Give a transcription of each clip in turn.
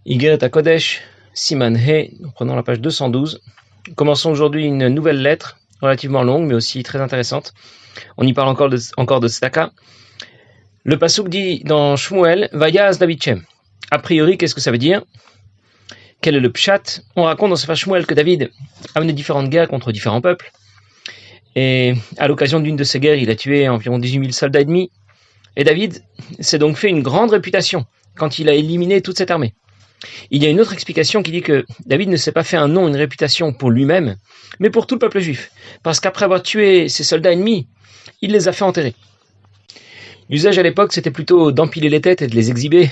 Igeret HaKodesh, Siman He, nous prenons la page 212. Commençons aujourd'hui une nouvelle lettre, relativement longue, mais aussi très intéressante. On y parle encore de Tzedaka. Le pasuk dit dans Shmuel, Vayaz David Shem. A priori, qu'est-ce que ça veut dire? Quel est le pshat? On raconte dans Sefer Shmuel que David a mené différentes guerres contre différents peuples. Et à l'occasion d'une de ces guerres, il a tué environ 18 000 soldats ennemis. Et David s'est donc fait une grande réputation quand il a éliminé toute cette armée. Il y a une autre explication qui dit que David ne s'est pas fait un nom, une réputation pour lui-même, mais pour tout le peuple juif. Parce qu'après avoir tué ses soldats ennemis, il les a fait enterrer. L'usage à l'époque, c'était plutôt d'empiler les têtes et de les exhiber,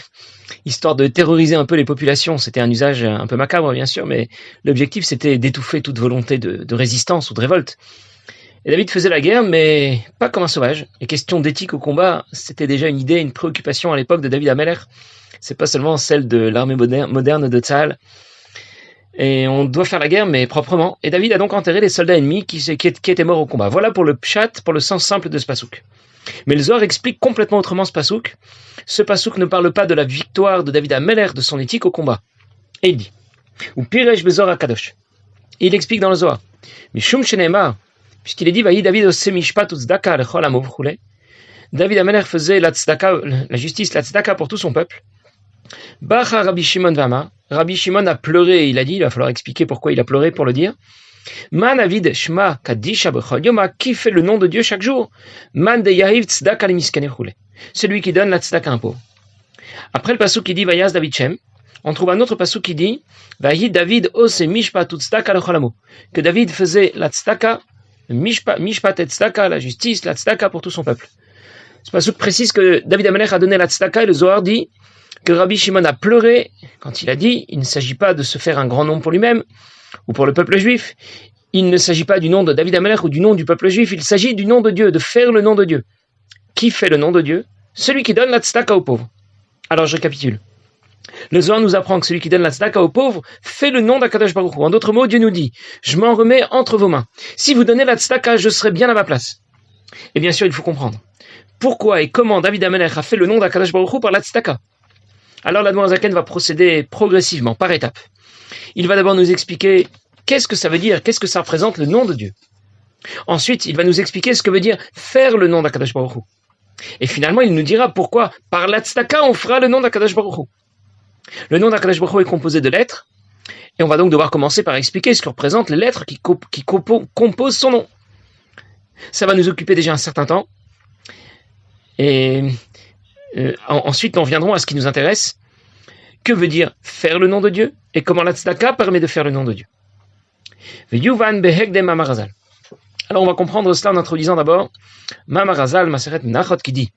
histoire de terroriser un peu les populations. C'était un usage un peu macabre, bien sûr, mais l'objectif, c'était d'étouffer toute volonté de résistance ou de révolte. Et David faisait la guerre, mais pas comme un sauvage. Les questions d'éthique au combat, c'était déjà une idée, une préoccupation à l'époque de David HaMelech. C'est pas seulement celle de l'armée moderne de Tzahal. Et on doit faire la guerre, mais proprement. Et David a donc enterré les soldats ennemis qui étaient morts au combat. Voilà pour le pshat, pour le sens simple de ce pasuk. Mais le Zohar explique complètement autrement ce pasuk. Ce pasuk ne parle pas de la victoire de David HaMelech, de son éthique au combat. Et il dit, ou piresh bezor HaKadosh. Il explique dans le Zohar, Mishum sheneemar, puisqu'il est dit, Vayi David ose mishpat u'tzdaka lechol amo v'chulei. David HaMelech faisait la justice, la tzedaka pour tout son peuple. Bacha Rabbi Shimon Vama. Rabbi Shimon a pleuré, il a dit, il va falloir expliquer pourquoi il a pleuré pour le dire. Man Avid Shma Kadisha B'chol Yoma, qui fait le nom de Dieu chaque jour? Man de Yahiv Tzedaka l'Miskane Chule. Celui qui donne la tzedaka à un pauvre. Après le pasuk qui dit Vayaz David Shem, on trouve un autre pasuk qui dit Vayi David ose mishpat tzedaka lechol amo. Que David faisait la tzedaka, mishpat et tzedaka, la justice, la tzedaka pour tout son peuple. Ce pasuk précise que David HaMelech a donné la tzedaka et le Zohar dit que Rabbi Shimon a pleuré quand il a dit il ne s'agit pas de se faire un grand nom pour lui-même ou pour le peuple juif. Il ne s'agit pas du nom de David HaMelech ou du nom du peuple juif. Il s'agit du nom de Dieu, de faire le nom de Dieu. Qui fait le nom de Dieu? Celui qui donne la tzedaka aux pauvres. Alors je récapitule. Le Zohar nous apprend que celui qui donne la tzedaka aux pauvres fait le nom d'Akadosh Baruch Hu. En d'autres mots, Dieu nous dit je m'en remets entre vos mains. Si vous donnez la tzedaka, je serai bien à ma place. Et bien sûr, il faut comprendre pourquoi et comment David HaMelech a fait le nom d'Akadosh Baruch Hu par la tzedaka. Alors l'Admor HaZaken va procéder progressivement, par étapes. Il va d'abord nous expliquer qu'est-ce que ça veut dire, qu'est-ce que ça représente le nom de Dieu. Ensuite, il va nous expliquer ce que veut dire faire le nom d'Akadosh Baruch Hu. Et finalement, il nous dira pourquoi, par la tzedaka, on fera le nom d'Akadosh Baruch Hu. Le nom d'Akadosh Baruch Hu est composé de lettres, et on va donc devoir commencer par expliquer ce que représentent les lettres qui composent son nom. Ça va nous occuper déjà un certain temps, et ensuite, on viendrons à ce qui nous intéresse. Que veut dire faire le nom de Dieu et comment la tzedaka permet de faire le nom de Dieu. Alors, on va comprendre cela en introduisant d'abord Mamar Hazal, Maseret Menachot, qui dit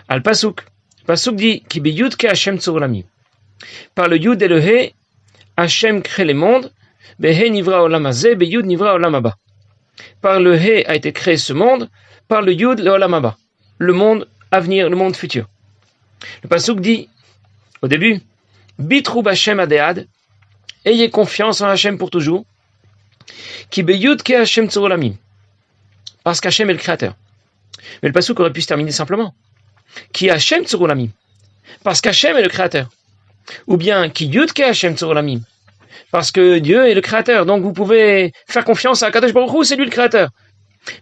Al Pasuk. Pasuk dit Ki biyud ke Hashem tzur olamim. Par le Yud et le He, Hashem crée les mondes. Behe nivra olam hazeh, beyud nivra olam haba. Par le He a été créé ce monde. Par le Yud, le olam haba. Le monde à venir, le monde futur. Le pasuk dit, au début, Bitrou Hashem Adead, ayez confiance en Hashem pour toujours, Ki beyud ke Hashem tzur olamim, parce qu'Hashem est le créateur. Mais le pasuk aurait pu se terminer simplement, Ki Hashem tzur olamim, parce qu'Hashem est le créateur. Ou bien, Ki yud ke Hashem tzur olamim, parce que Dieu est le créateur, donc vous pouvez faire confiance à Kadosh Baruch Hu, c'est lui le créateur.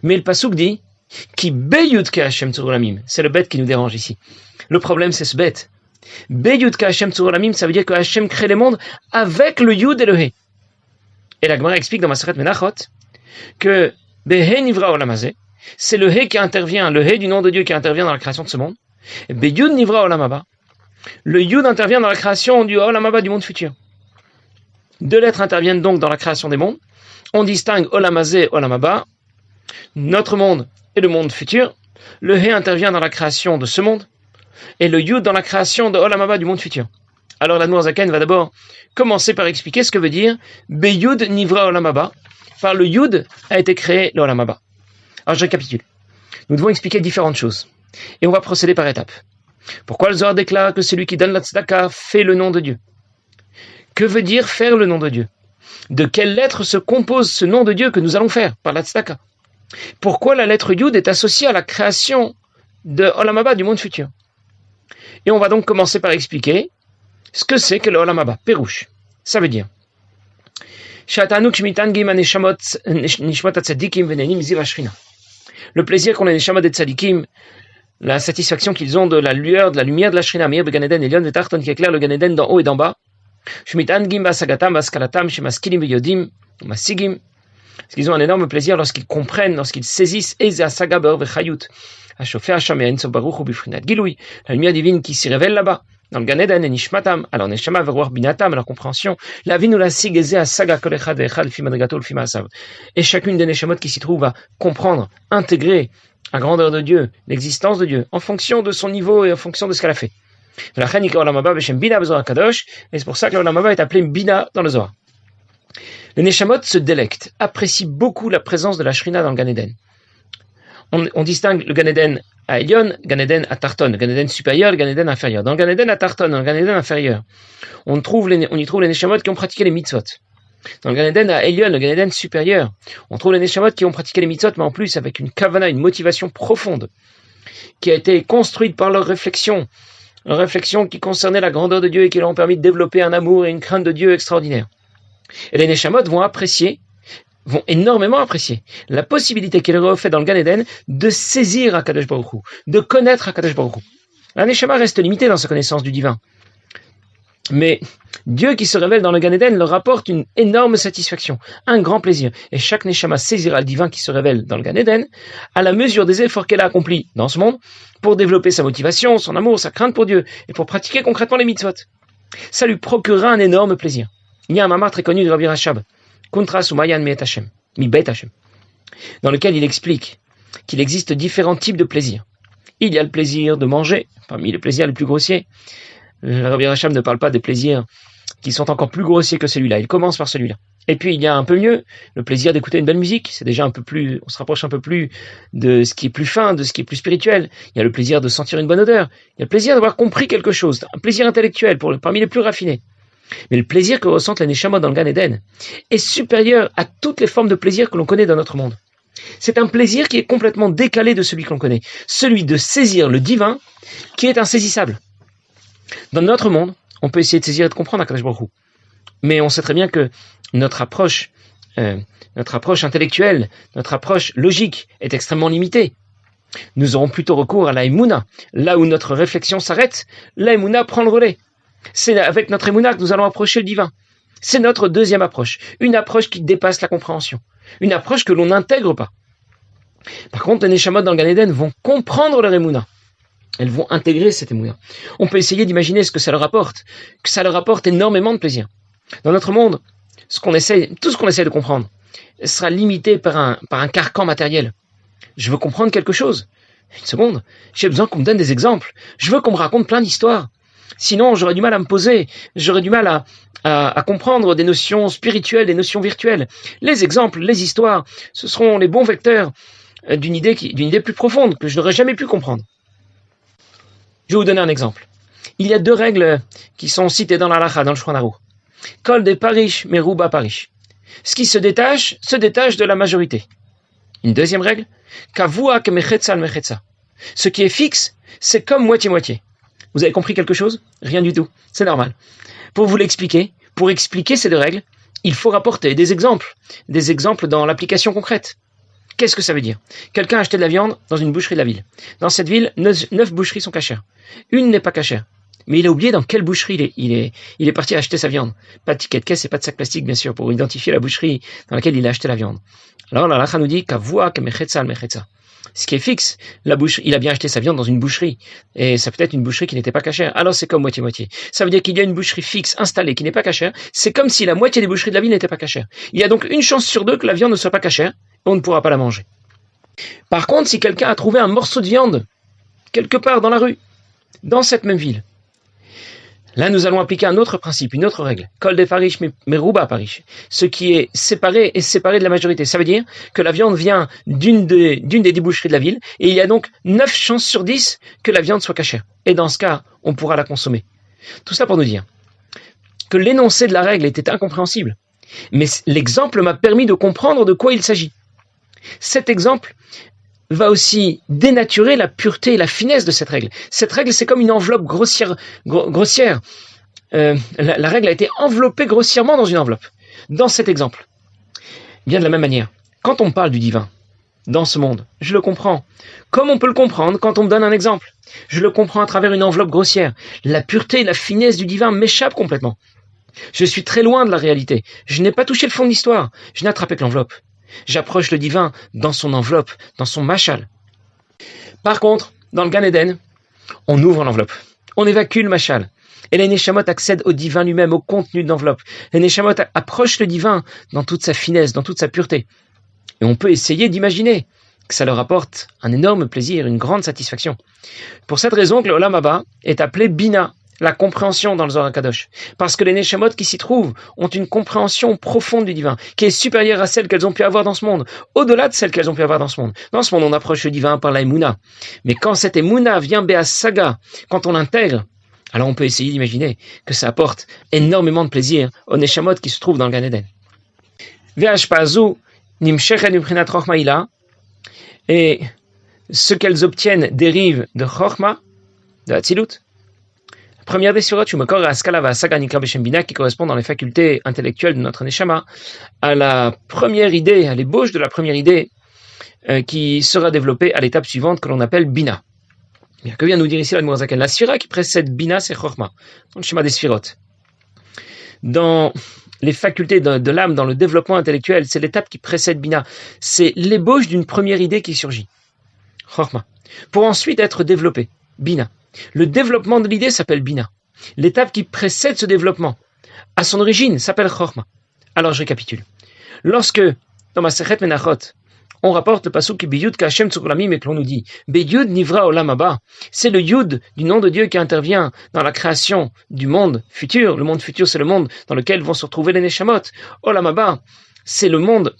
Mais le pasuk dit, Ki beyud ke Hashem tzur olamim. C'est le bête qui nous dérange ici. Le problème, c'est ce bête. Beyud ke Hashem tzur olamim, ça veut dire que Hashem crée les mondes avec le Yud et le He. Et la Gemara explique dans Maseret Menachot que Behe nivra olam hazeh, c'est le He qui intervient, le He du nom de Dieu qui intervient dans la création de ce monde. Et Beyud nivra olam haba, le Yud intervient dans la création du olam haba, du monde futur. Deux lettres interviennent donc dans la création des mondes. On distingue olam hazeh, olam haba, notre monde et le monde futur. Le He intervient dans la création de ce monde et le Yud dans la création de Olam Haba, du monde futur. Alors l'Admor HaZaken va d'abord commencer par expliquer ce que veut dire Beyud Nivra Olam Haba. Par le Yud a été créé le Olam Haba. Alors je récapitule. Nous devons expliquer différentes choses et on va procéder par étapes. Pourquoi le Zohar déclare que celui qui donne la tzedaka fait le nom de Dieu? Que veut dire faire le nom de Dieu? De quelles lettres se compose ce nom de Dieu que nous allons faire par la tzedaka? Pourquoi la lettre Yud est associée à la création de Olam Haba, du monde futur? Et on va donc commencer par expliquer ce que c'est que le Olam Haba. Pérouche. Ça veut dire le plaisir qu'on a les Neshamot des Tzadikim, la satisfaction qu'ils ont de la lumière de la Shrina, Meir Began Eden Elyon Vetarton qui éclaire le Gan Eden d'en haut et d'en bas. Shmitangim Basagatam Baskalatam Shemaskilim Veyodim Masigim. Parce qu'ils ont un énorme plaisir lorsqu'ils comprennent, lorsqu'ils saisissent Eza Saga Beor Vechayut. Hashofer Hashem Yain Baruch Hu Bifrinat Giloui, la lumière divine qui s'y révèle là-bas. Dans le Gan Eden et Nishmatam, alors Neshama Veruach Binatam, leur compréhension, la vie nous la sig Eza Saga Kolechad Vechad Fimadagato Fimasav. Et chacune des Neshamot qui s'y trouve va comprendre, intégrer la grandeur de Dieu, l'existence de Dieu, en fonction de son niveau et en fonction de ce qu'elle a fait. Et c'est pour ça que l'Olam Haba est appelé Bina dans le Zohar. Les Neshamot se délectent, apprécient beaucoup la présence de la Shrina dans le Gan Eden. On distingue le Gan Eden à Elyon, Gan Eden à Tarton, le Gan Eden supérieur, le Gan Eden inférieur. Dans le Gan Eden à Tarton, dans le Gan Eden inférieur, on y trouve les Neshamot qui ont pratiqué les mitzvot. Dans le Gan Eden à Elyon, le Gan Eden supérieur, on trouve les Neshamot qui ont pratiqué les mitzvot, mais en plus avec une kavana, une motivation profonde, qui a été construite par leur réflexion qui concernait la grandeur de Dieu et qui leur ont permis de développer un amour et une crainte de Dieu extraordinaire. Et les Neshamot vont énormément apprécier la possibilité qu'il leur offre dans le Gan Eden de saisir HaKadosh Baruch Hu, de connaître HaKadosh Baruch Hu. La Neshama reste limitée dans sa connaissance du divin. Mais Dieu qui se révèle dans le Gan Eden leur apporte une énorme satisfaction, un grand plaisir. Et chaque Neshama saisira le divin qui se révèle dans le Gan Eden à la mesure des efforts qu'elle a accomplis dans ce monde pour développer sa motivation, son amour, sa crainte pour Dieu et pour pratiquer concrètement les mitzvot. Ça lui procurera un énorme plaisir. Il y a un mamar très connu de Rabbi Rashab, Kuntras ou Mayan Mi Bet Hashem, dans lequel il explique qu'il existe différents types de plaisirs. Il y a le plaisir de manger, parmi les plaisirs les plus grossiers. Rabbi Rashab ne parle pas des plaisirs qui sont encore plus grossiers que celui-là. Il commence par celui-là. Et puis il y a un peu mieux, le plaisir d'écouter une belle musique. C'est déjà un peu plus, on se rapproche un peu plus de ce qui est plus fin, de ce qui est plus spirituel. Il y a le plaisir de sentir une bonne odeur. Il y a le plaisir d'avoir compris quelque chose, un plaisir intellectuel parmi les plus raffinés. Mais le plaisir que ressentent les Neshamot dans le Gan Eden est supérieur à toutes les formes de plaisir que l'on connaît dans notre monde. C'est un plaisir qui est complètement décalé de celui que l'on connaît, celui de saisir le divin qui est insaisissable. Dans notre monde, on peut essayer de saisir et de comprendre HaKadosh Baruch Hu, mais on sait très bien que notre approche intellectuelle, notre approche logique est extrêmement limitée. Nous aurons plutôt recours à la Emouna. Là où notre réflexion s'arrête, la Emouna prend le relais. C'est avec notre Emouna que nous allons approcher le divin. C'est notre deuxième approche, une approche qui dépasse la compréhension, une approche que l'on n'intègre pas. Par contre, les Neshamot dans le Gan Eden vont comprendre leur Emouna. Elles vont intégrer cette Emouna. On peut essayer d'imaginer ce que ça leur apporte, que ça leur apporte énormément de plaisir. Dans notre monde, tout ce qu'on essaie de comprendre sera limité par un carcan matériel. Je veux comprendre quelque chose. Une seconde, j'ai besoin qu'on me donne des exemples. Je veux qu'on me raconte plein d'histoires. Sinon, j'aurais du mal à me poser, j'aurais du mal à comprendre des notions spirituelles, des notions virtuelles. Les exemples, les histoires, ce seront les bons vecteurs d'une idée plus profonde que je n'aurais jamais pu comprendre. Je vais vous donner un exemple. Il y a deux règles qui sont citées dans l'Halacha, dans le Shulchan Aruch. Kol de Parish, Meruba Parish. Ce qui se détache de la majorité. Une deuxième règle, Kavua ke mechetza al mechetza. Ce qui est fixe, c'est comme moitié-moitié. Vous avez compris quelque chose? Rien du tout. C'est normal. Pour vous l'expliquer, pour expliquer ces deux règles, il faut rapporter des exemples dans l'application concrète. Qu'est-ce que ça veut dire? Quelqu'un a acheté de la viande dans une boucherie de la ville. Dans cette ville, 9 boucheries sont cachères. Une n'est pas cachère. Mais il a oublié dans quelle boucherie il est parti acheter sa viande. Pas de ticket de caisse et pas de sac plastique, bien sûr, pour identifier la boucherie dans laquelle il a acheté la viande. Alors la halakha nous dit qu'avua kemechetza al mechetza. Ce qui est fixe, il a bien acheté sa viande dans une boucherie, et ça peut être une boucherie qui n'était pas cachère. Alors c'est comme moitié-moitié. Ça veut dire qu'il y a une boucherie fixe installée qui n'est pas cachère. C'est comme si la moitié des boucheries de la ville n'étaient pas cachères. Il y a donc une chance sur deux que la viande ne soit pas cachère, et on ne pourra pas la manger. Par contre, si quelqu'un a trouvé un morceau de viande quelque part dans la rue, dans cette même ville, là, nous allons appliquer un autre principe, une autre règle. Kol de Parish, Meruba Parish. Ce qui est séparé de la majorité. Ça veut dire que la viande vient d'une des 10 boucheries de la ville, et il y a donc 9 chances sur 10 que la viande soit cachère. Et dans ce cas, on pourra la consommer. Tout ça pour nous dire que l'énoncé de la règle était incompréhensible. Mais l'exemple m'a permis de comprendre de quoi il s'agit. Cet exemple va aussi dénaturer la pureté et la finesse de cette règle. Cette règle, c'est comme une enveloppe grossière, la règle a été enveloppée grossièrement dans une enveloppe. Dans cet exemple, bien de la même manière, quand on parle du divin, dans ce monde, je le comprends. Comme on peut le comprendre quand on me donne un exemple. Je le comprends à travers une enveloppe grossière. La pureté et la finesse du divin m'échappent complètement. Je suis très loin de la réalité. Je n'ai pas touché le fond de l'histoire. Je n'ai attrapé que l'enveloppe. J'approche le divin dans son enveloppe, dans son machal. Par contre, dans le Gan Eden, on ouvre l'enveloppe. On évacue le machal. Et les Neshamot accèdent au divin lui-même, au contenu de l'enveloppe. Les Neshamot approchent le divin dans toute sa finesse, dans toute sa pureté. Et on peut essayer d'imaginer que ça leur apporte un énorme plaisir, une grande satisfaction. Pour cette raison que le Olam Haba est appelé Bina, la compréhension dans le Zohar HaKadosh. Parce que les Neshamot qui s'y trouvent ont une compréhension profonde du divin, qui est supérieure à celle qu'elles ont pu avoir dans ce monde, au-delà de celle qu'elles ont pu avoir dans ce monde. Dans ce monde, on approche le divin par la Emouna. Mais quand cette Emouna vient Béas Saga, quand on l'intègre, alors on peut essayer d'imaginer que ça apporte énormément de plaisir aux Neshamot qui se trouvent dans le Gan Eden. Et ce qu'elles obtiennent dérive de Chochma, de Hatzilut. La première des surotes, qui correspond dans les facultés intellectuelles de notre Neshama, à la première idée, à l'ébauche de la première idée, qui sera développée à l'étape suivante que l'on appelle Bina. Que vient nous dire ici l'Admour Zaken? La sphira qui précède Bina, c'est Chochma, dans le schéma des sphirotes. Dans les facultés de l'âme, dans le développement intellectuel, c'est l'étape qui précède Bina. C'est l'ébauche d'une première idée qui surgit. Chochma. Pour ensuite être développée. Bina. Le développement de l'idée s'appelle Bina. L'étape qui précède ce développement, à son origine, s'appelle Chochma. Alors je récapitule. Lorsque, dans ma Sechet Menachot, on rapporte le pasuk Biyud K'Hashem Tzukulamim et que l'on nous dit Biyud Nivra Olam Haba, c'est le Yud du nom de Dieu qui intervient dans la création du monde futur. Le monde futur, c'est le monde dans lequel vont se retrouver les Neshamot. Olam Haba, c'est le monde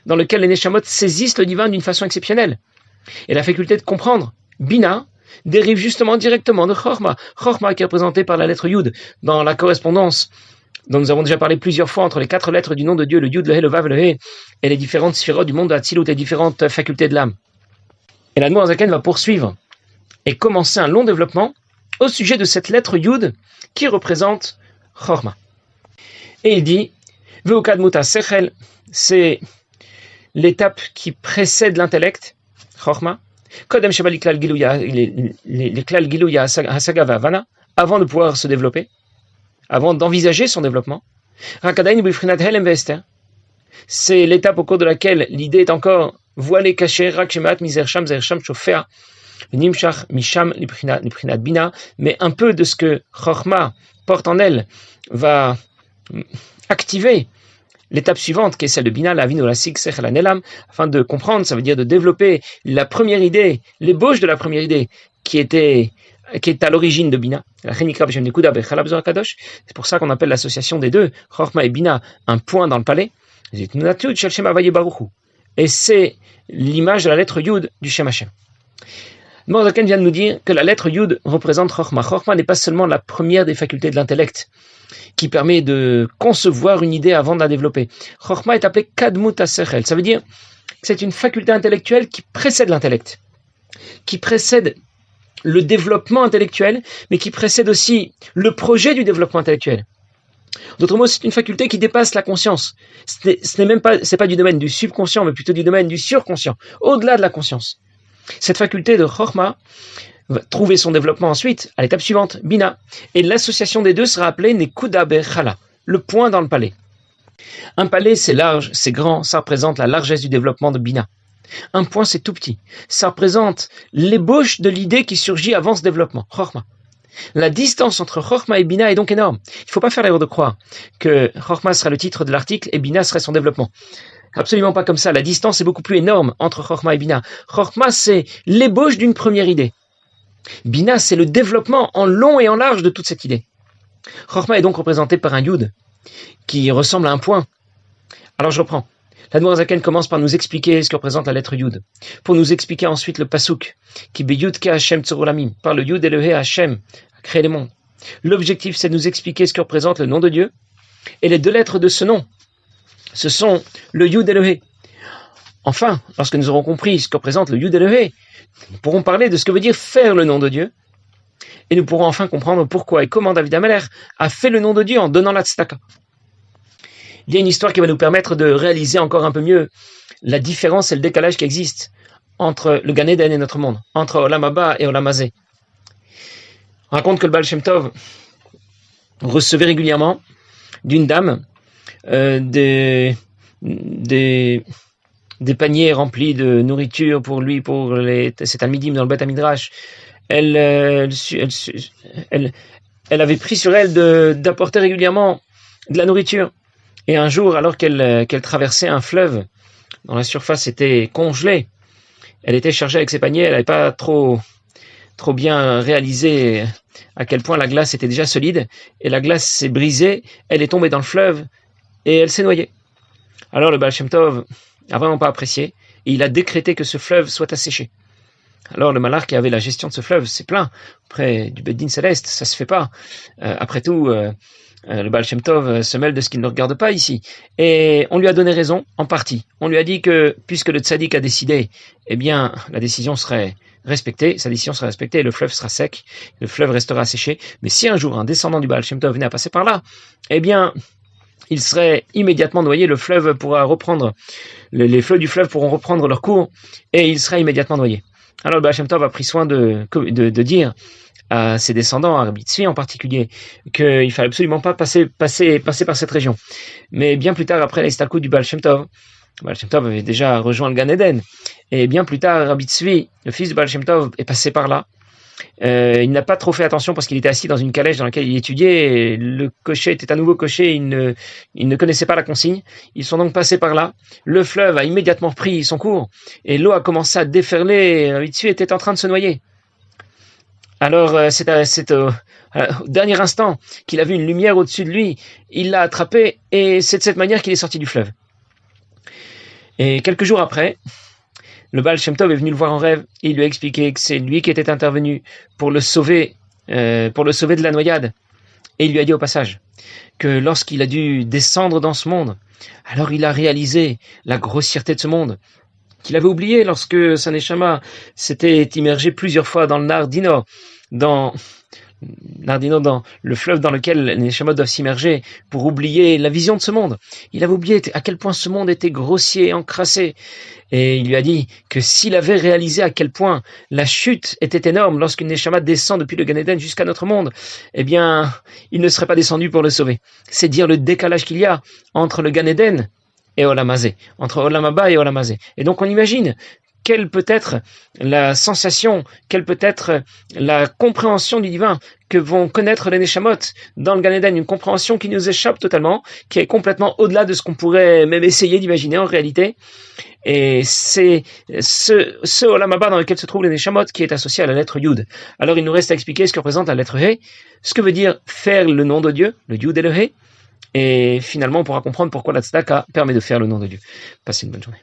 dans lequel les Neshamot saisissent le divin d'une façon exceptionnelle. Et la faculté de comprendre, Bina, dérive justement directement de Chochma. Chochma qui est représenté par la lettre Yud dans la correspondance dont nous avons déjà parlé plusieurs fois entre les 4 lettres du nom de Dieu, le Yud, le He, le Vav, le He, et les différentes sphirotes du monde de Hatzilut, les différentes facultés de l'âme. Et l'Admour Zaken va poursuivre et commencer un long développement au sujet de cette lettre Yud qui représente Chochma. Et il dit, Veukadmuta Sechel, c'est l'étape qui précède l'intellect, Chochma, Kodem Sheba Liklal Giluya, les Klal Giluya Hasaga Vavana, avant de pouvoir se développer, avant d'envisager son développement. C'est l'étape au cours de laquelle l'idée est encore voilée, cachée, mais un peu de ce que Chochma porte en elle va activer l'étape suivante, qui est celle de Bina, la Avinu, la Sig, Sechel, la Nelam, afin de comprendre, ça veut dire de développer la première idée, l'ébauche de la première idée, qui est à l'origine de Bina. C'est pour ça qu'on appelle l'association des deux, Chochma et Bina, un point dans le palais. Et c'est l'image de la lettre Yud du Shem Hashem. Admour Zaken vient de nous dire que la lettre Yud représente Chochma. Chochma n'est pas seulement la première des facultés de l'intellect, qui permet de concevoir une idée avant de la développer. Chochma est appelé Kadmut HaSechel. Ça veut dire que c'est une faculté intellectuelle qui précède l'intellect, qui précède le développement intellectuel, mais qui précède aussi le projet du développement intellectuel. D'autres mots, c'est une faculté qui dépasse la conscience. C'est pas du domaine du subconscient, mais plutôt du domaine du surconscient, au-delà de la conscience. Cette faculté de Chochma va trouver son développement ensuite à l'étape suivante, Bina, et l'association des deux sera appelée Nekuda Bechala, le point dans le palais. Un palais, c'est large, c'est grand, ça représente la largesse du développement de Bina. Un point, c'est tout petit. Ça représente l'ébauche de l'idée qui surgit avant ce développement, Chochma. La distance entre Chochma et Bina est donc énorme. Il ne faut pas faire l'erreur de croire que Chochma sera le titre de l'article et Bina serait son développement. Absolument pas comme ça. La distance est beaucoup plus énorme entre Chochma et Bina. Chochma, c'est l'ébauche d'une première idée. Bina, c'est le développement en long et en large de toute cette idée. Chochma est donc représenté par un Yud qui ressemble à un point. Alors je reprends. L'Admour Zaken commence par nous expliquer ce que représente la lettre Yud, pour nous expliquer ensuite le pasuk, qui Biyud Ke Hashem Tzurulamim, par le Yud et le He Hashem, a créé les mondes. L'objectif, c'est de nous expliquer ce que représente le nom de Dieu, et les 2 lettres de ce nom, ce sont le Yud et le He. Enfin, lorsque nous aurons compris ce que représente le Yud et le He, nous pourrons parler de ce que veut dire faire le nom de Dieu, et nous pourrons enfin comprendre pourquoi et comment David Ameler a fait le nom de Dieu en donnant la tzedaka. Il y a une histoire qui va nous permettre de réaliser encore un peu mieux la différence et le décalage qui existe entre le Gan Eden et notre monde, entre Olam Haba et Olam Hazé. On raconte que le Baal Shem Tov recevait régulièrement d'une dame des paniers remplis de nourriture pour lui, pour ses talmidim dans le Beth Midrash. Elle avait pris sur elle d'apporter régulièrement de la nourriture. Et un jour, alors qu'elle traversait un fleuve dont la surface était congelée, elle était chargée avec ses paniers, elle n'avait pas trop bien réalisé à quel point la glace était déjà solide, et la glace s'est brisée, elle est tombée dans le fleuve, et elle s'est noyée. Alors le Baal Shem Tov n'a vraiment pas apprécié, et il a décrété que ce fleuve soit asséché. Alors le Malach qui avait la gestion de ce fleuve s'est plaint auprès du Beth Din Céleste, ça se fait pas. Après tout, le Baal Shem Tov se mêle de ce qui ne regarde pas ici. Et on lui a donné raison, en partie. On lui a dit que, puisque le tzaddik a décidé, eh bien, la décision serait respectée, sa décision sera respectée, le fleuve sera sec, le fleuve restera asséché. Mais si un jour un descendant du Baal Shem Tov venait à passer par là, eh bien, il serait immédiatement noyé, le fleuve pourra reprendre, les flots du fleuve pourront reprendre leur cours, et il sera immédiatement noyé. Alors le Baal Shem Tov a pris soin de dire à ses descendants, à Rabbi Tzvi en particulier, qu'il fallait absolument pas passer par cette région. Mais bien plus tard, après l'Istalkut du Baal Shem Tov avait déjà rejoint le Gan Eden, et bien plus tard, Rabbi Tzvi, le fils du Baal Shem Tov, est passé par là. Il n'a pas trop fait attention parce qu'il était assis dans une calèche dans laquelle il étudiait, et le cocher était à nouveau cocher, il ne connaissait pas la consigne. Ils sont donc passés par là. Le fleuve a immédiatement pris son cours, et l'eau a commencé à déferler. Rabbi Tzvi était en train de se noyer. Alors, c'est au dernier instant qu'il a vu une lumière au-dessus de lui, il l'a attrapé, et c'est de cette manière qu'il est sorti du fleuve. Et quelques jours après, le Baal Shem Tov est venu le voir en rêve, et il lui a expliqué que c'est lui qui était intervenu pour le sauver de la noyade. Et il lui a dit au passage que lorsqu'il a dû descendre dans ce monde, alors il a réalisé la grossièreté de ce monde, qu'il avait oublié lorsque sa Neshama s'était immergé plusieurs fois dans le Nardino, dans le fleuve dans lequel les Neshamot doivent s'immerger pour oublier la vision de ce monde. Il avait oublié à quel point ce monde était grossier, encrassé. Et il lui a dit que s'il avait réalisé à quel point la chute était énorme lorsqu'une Neshama descend depuis le Gan Eden jusqu'à notre monde, eh bien, il ne serait pas descendu pour le sauver. C'est dire le décalage qu'il y a entre le Gan Eden et Olam Hazé, entre Olam Haba et Olam Hazé. Et donc on imagine quelle peut être la sensation, quelle peut être la compréhension du divin que vont connaître les Neshamot dans le Gan Eden, une compréhension qui nous échappe totalement, qui est complètement au-delà de ce qu'on pourrait même essayer d'imaginer en réalité. Et c'est ce Olam Haba dans lequel se trouvent les Neshamot qui est associé à la lettre Yud. Alors il nous reste à expliquer ce que représente la lettre He, ce que veut dire faire le nom de Dieu, le Yud et le He, et finalement on pourra comprendre pourquoi la tzedaka permet de faire le nom de Dieu. Passez une bonne journée.